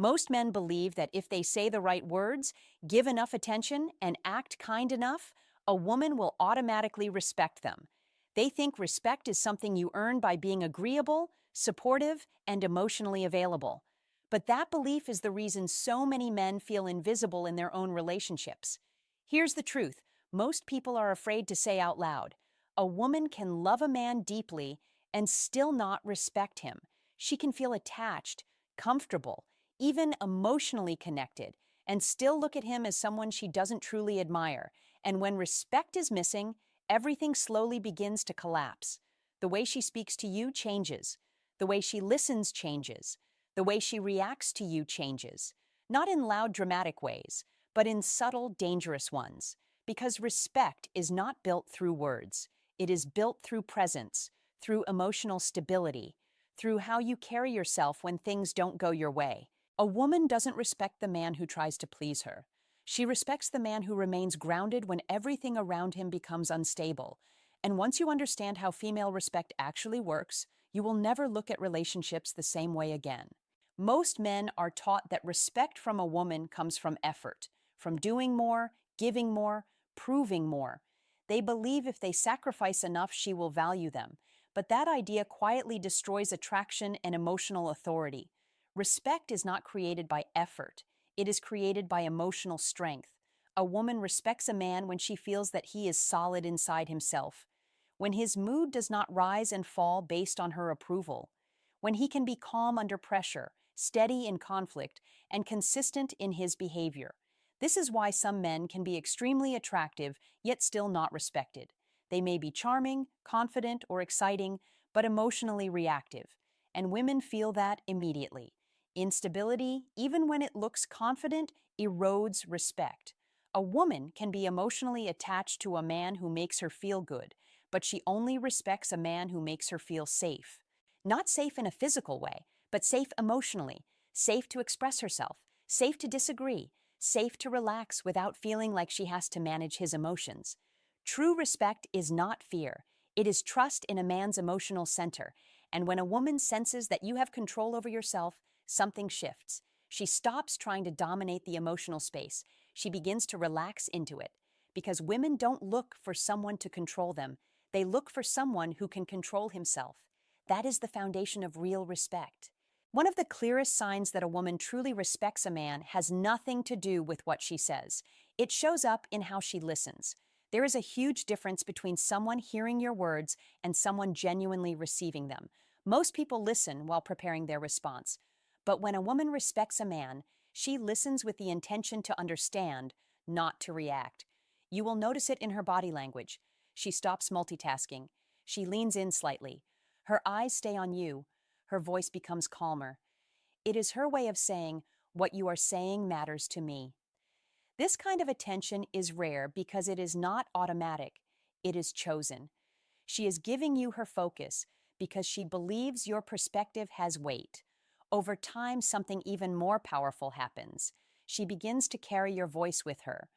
Most men believe that if they say the right words, give enough attention, and act kind enough, a woman will automatically respect them. They think respect is something you earn by being agreeable, supportive, and emotionally available. But that belief is the reason so many men feel invisible in their own relationships. Here's the truth: most people are afraid to say out loud. A woman can love a man deeply and still not respect him. She can feel attached, comfortable, even emotionally connected, and still look at him as someone she doesn't truly admire. And when respect is missing, everything slowly begins to collapse. The way she speaks to you changes. The way she listens changes. The way she reacts to you changes. Not in loud, dramatic ways, but in subtle, dangerous ones. Because respect is not built through words. It is built through presence, through emotional stability, through how you carry yourself when things don't go your way. A woman doesn't respect the man who tries to please her. She respects the man who remains grounded when everything around him becomes unstable. And once you understand how female respect actually works, you will never look at relationships the same way again. Most men are taught that respect from a woman comes from effort, from doing more, giving more, proving more. They believe if they sacrifice enough, she will value them. But that idea quietly destroys attraction and emotional authority. Respect is not created by effort. It is created by emotional strength. A woman respects a man when she feels that he is solid inside himself, when his mood does not rise and fall based on her approval, when he can be calm under pressure, steady in conflict, and consistent in his behavior. This is why some men can be extremely attractive, yet still not respected. They may be charming, confident, or exciting, but emotionally reactive, and women feel that immediately. Instability, even when it looks confident, erodes respect. A woman can be emotionally attached to a man who makes her feel good, but she only respects a man who makes her feel safe. Not safe in a physical way, but safe emotionally, safe to express herself, safe to disagree, safe to relax without feeling like she has to manage his emotions. True respect is not fear. It is trust in a man's emotional center. And when a woman senses that you have control over yourself, something shifts. She stops trying to dominate the emotional space. She begins to relax into it. Because women don't look for someone to control them. They look for someone who can control himself. That is the foundation of real respect. One of the clearest signs that a woman truly respects a man has nothing to do with what she says. It shows up in how she listens. There is a huge difference between someone hearing your words and someone genuinely receiving them. Most people listen while preparing their response. But when a woman respects a man, she listens with the intention to understand, not to react. You will notice it in her body language. She stops multitasking. She leans in slightly. Her eyes stay on you. Her voice becomes calmer. It is her way of saying, "What you are saying matters to me." This kind of attention is rare because it is not automatic. It is chosen. She is giving you her focus because she believes your perspective has weight. Over time, something even more powerful happens. She begins to carry your voice with her.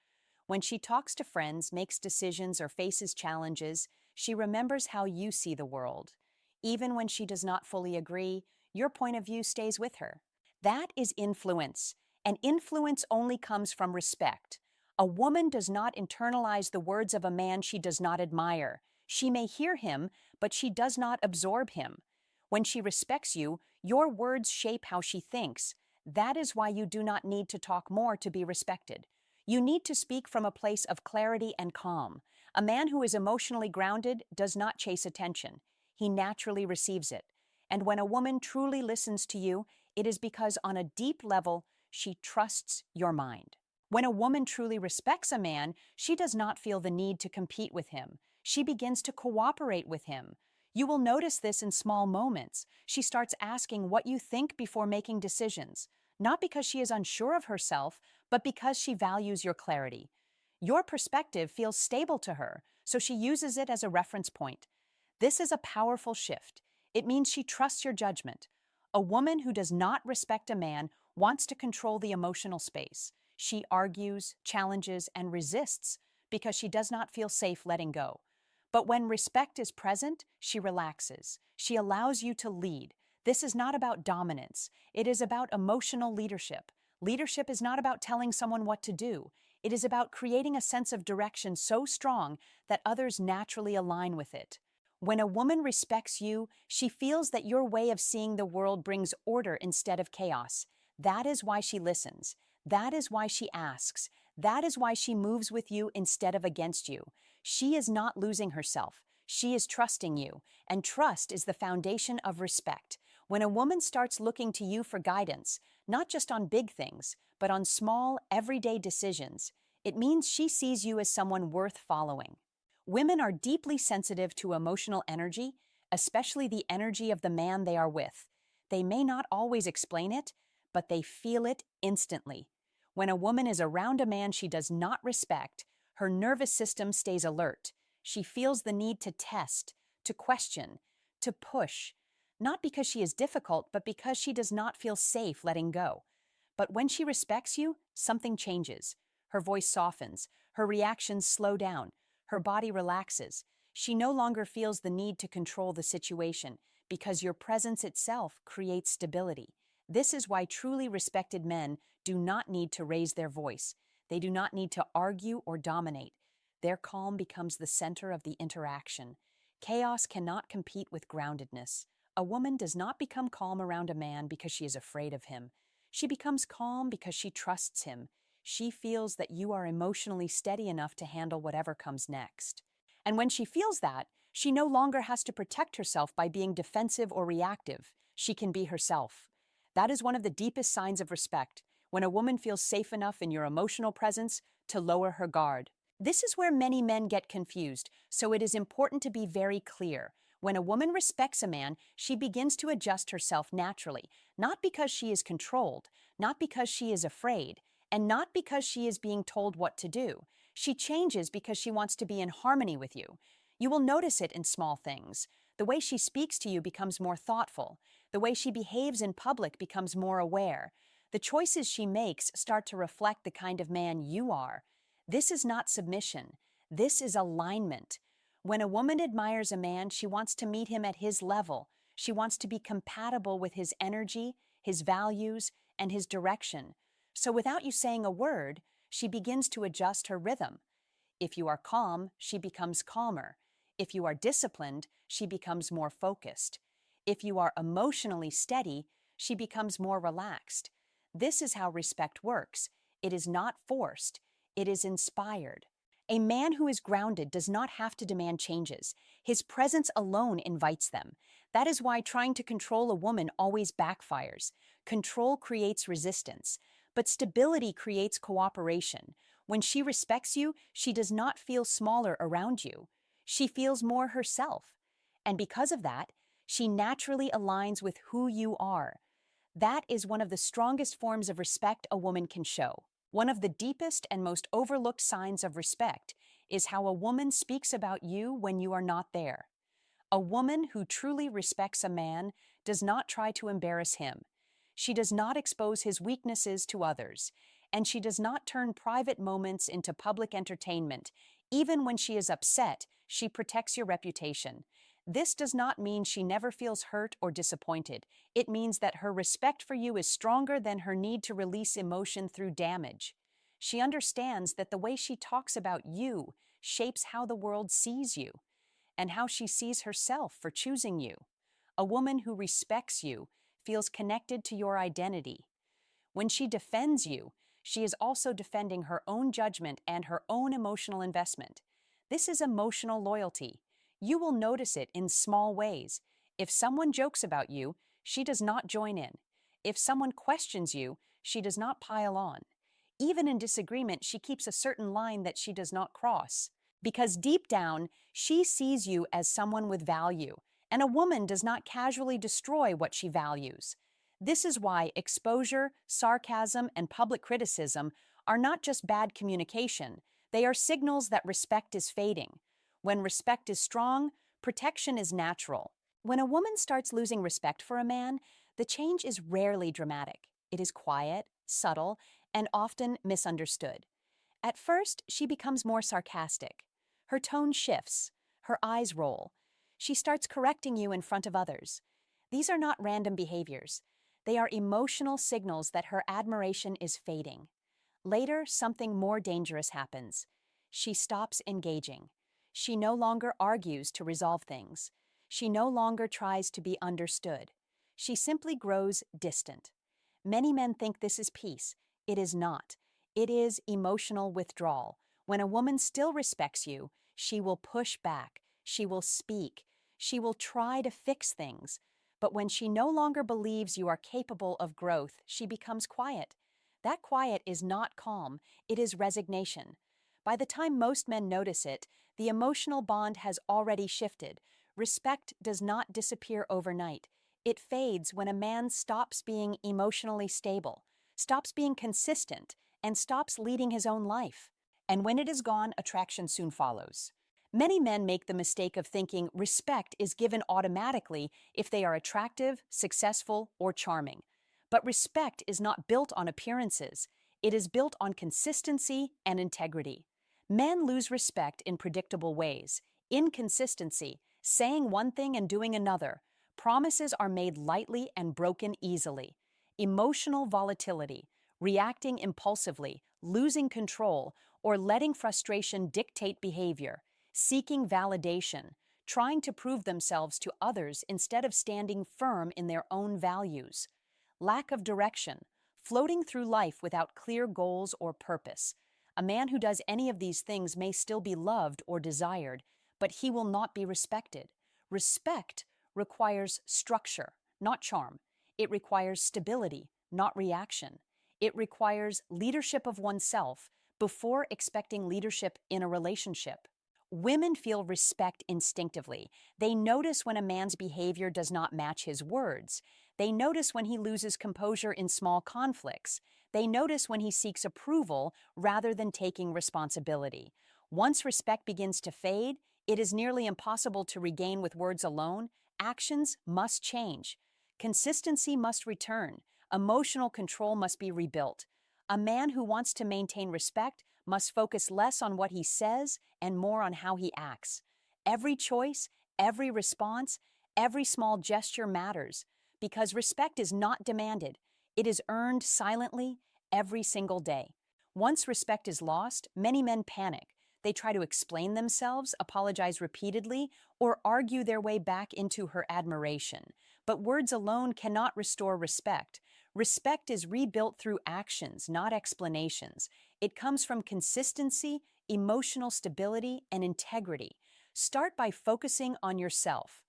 When she talks to friends, makes decisions, or faces challenges, she remembers how you see the world. Even when she does not fully agree, your point of view stays with her. That is influence, and influence only comes from respect. A woman does not internalize the words of a man she does not admire. She may hear him, but she does not absorb him. When she respects you, your words shape how she thinks. That is why you do not need to talk more to be respected. You need to speak from a place of clarity and calm. A man who is emotionally grounded does not chase attention. He naturally receives it. And when a woman truly listens to you, it is because on a deep level, she trusts your mind. When a woman truly respects a man, she does not feel the need to compete with him. She begins to cooperate with him. You will notice this in small moments. She starts asking what you think before making decisions, not because she is unsure of herself, but because she values your clarity. Your perspective feels stable to her, so she uses it as a reference point. This is a powerful shift. It means she trusts your judgment. A woman who does not respect a man wants to control the emotional space. She argues, challenges, and resists because she does not feel safe letting go. But when respect is present, she relaxes. She allows you to lead. This is not about dominance. It is about emotional leadership. Leadership is not about telling someone what to do. It is about creating a sense of direction so strong that others naturally align with it. When a woman respects you, she feels that your way of seeing the world brings order instead of chaos. That is why she listens. That is why she asks. That is why she moves with you instead of against you. She is not losing herself. She is trusting you, and trust is the foundation of respect. When a woman starts looking to you for guidance, not just on big things, but on small, everyday decisions, it means she sees you as someone worth following. Women are deeply sensitive to emotional energy, especially the energy of the man they are with. They may not always explain it, but they feel it instantly. When a woman is around a man she does not respect, her nervous system stays alert. She feels the need to test, to question, to push, not because she is difficult, but because she does not feel safe letting go. But when she respects you, something changes. Her voice softens, her reactions slow down, her body relaxes. She no longer feels the need to control the situation because your presence itself creates stability. This is why truly respected men do not need to raise their voice. They do not need to argue or dominate. Their calm becomes the center of the interaction. Chaos cannot compete with groundedness. A woman does not become calm around a man because she is afraid of him. She becomes calm because she trusts him. She feels that you are emotionally steady enough to handle whatever comes next. And when she feels that, she no longer has to protect herself by being defensive or reactive. She can be herself. That is one of the deepest signs of respect, when a woman feels safe enough in your emotional presence to lower her guard. This is where many men get confused, so it is important to be very clear. When a woman respects a man, she begins to adjust herself naturally, not because she is controlled, not because she is afraid, and not because she is being told what to do. She changes because she wants to be in harmony with you. You will notice it in small things. The way she speaks to you becomes more thoughtful. The way she behaves in public becomes more aware. The choices she makes start to reflect the kind of man you are. This is not submission. This is alignment. When a woman admires a man, she wants to meet him at his level. She wants to be compatible with his energy, his values, and his direction. So without you saying a word, she begins to adjust her rhythm. If you are calm, she becomes calmer. If you are disciplined, she becomes more focused. If you are emotionally steady, she becomes more relaxed. This is how respect works. It is not forced. It is inspired. A man who is grounded does not have to demand changes. His presence alone invites them. That is why trying to control a woman always backfires. Control creates resistance, but stability creates cooperation. When she respects you, she does not feel smaller around you. She feels more herself. And because of that, she naturally aligns with who you are. That is one of the strongest forms of respect a woman can show. One of the deepest and most overlooked signs of respect is how a woman speaks about you when you are not there. A woman who truly respects a man does not try to embarrass him. She does not expose his weaknesses to others, and she does not turn private moments into public entertainment. Even when she is upset, she protects your reputation. This does not mean she never feels hurt or disappointed. It means that her respect for you is stronger than her need to release emotion through damage. She understands that the way she talks about you shapes how the world sees you and how she sees herself for choosing you. A woman who respects you feels connected to your identity. When she defends you, she is also defending her own judgment and her own emotional investment. This is emotional loyalty. You will notice it in small ways. If someone jokes about you, she does not join in. If someone questions you, she does not pile on. Even in disagreement, she keeps a certain line that she does not cross. Because deep down, she sees you as someone with value, and a woman does not casually destroy what she values. This is why exposure, sarcasm, and public criticism are not just bad communication. They are signals that respect is fading. When respect is strong, protection is natural. When a woman starts losing respect for a man, the change is rarely dramatic. It is quiet, subtle, and often misunderstood. At first, she becomes more sarcastic. Her tone shifts. Her eyes roll. She starts correcting you in front of others. These are not random behaviors. They are emotional signals that her admiration is fading. Later, something more dangerous happens. She stops engaging. She no longer argues to resolve things. She no longer tries to be understood. She simply grows distant. Many men think this is peace. It is not. It is emotional withdrawal. When a woman still respects you, she will push back. She will speak. She will try to fix things. But when she no longer believes you are capable of growth, she becomes quiet. That quiet is not calm, it is resignation. By the time most men notice it, the emotional bond has already shifted. Respect does not disappear overnight. It fades when a man stops being emotionally stable, stops being consistent, and stops leading his own life. And when it is gone, attraction soon follows. Many men make the mistake of thinking respect is given automatically if they are attractive, successful, or charming. But respect is not built on appearances. It is built on consistency and integrity. Men lose respect in predictable ways. Inconsistency, saying one thing and doing another. Promises are made lightly and broken easily. Emotional volatility, reacting impulsively, losing control, or letting frustration dictate behavior. Seeking validation, trying to prove themselves to others instead of standing firm in their own values. Lack of direction, floating through life without clear goals or purpose. A man who does any of these things may still be loved or desired, but he will not be respected. Respect requires structure, not charm. It requires stability, not reaction. It requires leadership of oneself before expecting leadership in a relationship. Women feel respect instinctively. They notice when a man's behavior does not match his words. They notice when he loses composure in small conflicts. They notice when he seeks approval rather than taking responsibility. Once respect begins to fade, it is nearly impossible to regain with words alone. Actions must change. Consistency must return. Emotional control must be rebuilt. A man who wants to maintain respect must focus less on what he says and more on how he acts. Every choice, every response, every small gesture matters because respect is not demanded. It is earned silently every single day. Once respect is lost, many men panic. They try to explain themselves, apologize repeatedly, or argue their way back into her admiration. But words alone cannot restore respect. Respect is rebuilt through actions, not explanations. It comes from consistency, emotional stability, and integrity. Start by focusing on yourself.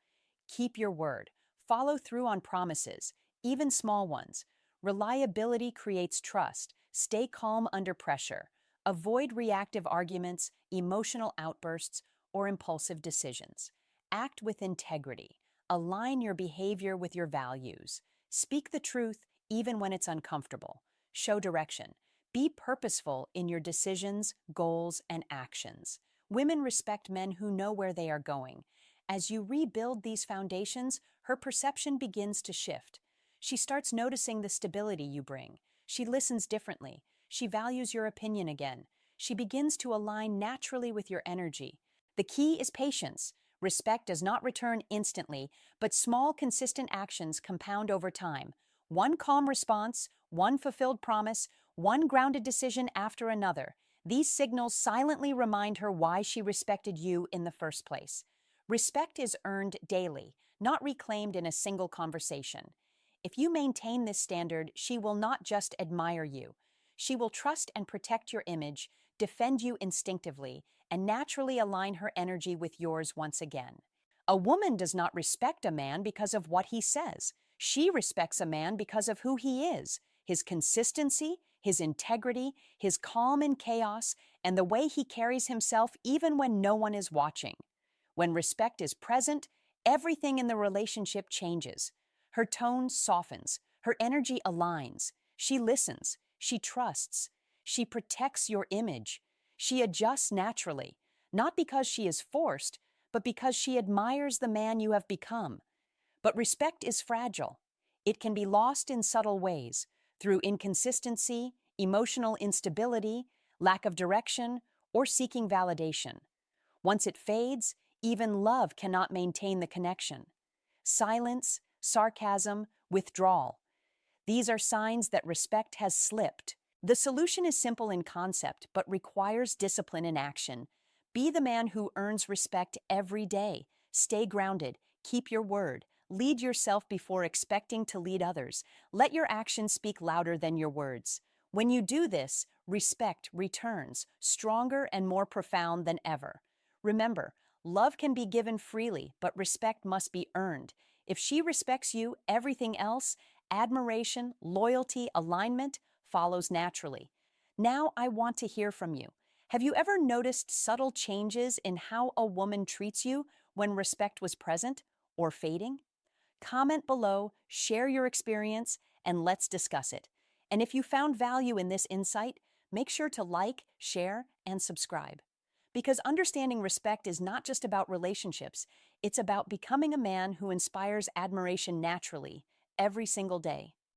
Keep your word. Follow through on promises, even small ones. Reliability creates trust. Stay calm under pressure. Avoid reactive arguments, emotional outbursts, or impulsive decisions. Act with integrity. Align your behavior with your values. Speak the truth even when it's uncomfortable. Show direction. Be purposeful in your decisions, goals, and actions. Women respect men who know where they are going. As you rebuild these foundations, her perception begins to shift. She starts noticing the stability you bring. She listens differently. She values your opinion again. She begins to align naturally with your energy. The key is patience. Respect does not return instantly, but small, consistent actions compound over time. One calm response, one fulfilled promise, one grounded decision after another. These signals silently remind her why she respected you in the first place. Respect is earned daily, not reclaimed in a single conversation. If you maintain this standard, she will not just admire you. She will trust and protect your image, defend you instinctively, and naturally align her energy with yours once again. A woman does not respect a man because of what he says. She respects a man because of who he is, his consistency, his integrity, his calm in chaos, and the way he carries himself even when no one is watching. When respect is present, everything in the relationship changes. Her tone softens, her energy aligns. She listens, she trusts, she protects your image. She adjusts naturally, not because she is forced, but because she admires the man you have become. But respect is fragile. It can be lost in subtle ways, through inconsistency, emotional instability, lack of direction, or seeking validation. Once it fades, even love cannot maintain the connection. Silence, sarcasm, withdrawal. These are signs that respect has slipped. The solution is simple in concept, but requires discipline in action. Be the man who earns respect every day. Stay grounded. Keep your word. Lead yourself before expecting to lead others. Let your actions speak louder than your words. When you do this, respect returns, stronger and more profound than ever. Remember, love can be given freely, but respect must be earned. If she respects you, everything else, admiration, loyalty, alignment, follows naturally. Now I want to hear from you. Have you ever noticed subtle changes in how a woman treats you when respect was present or fading? Comment below, share your experience, and let's discuss it. And if you found value in this insight, make sure to like, share, and subscribe. Because understanding respect is not just about relationships, it's about becoming a man who inspires admiration naturally, every single day.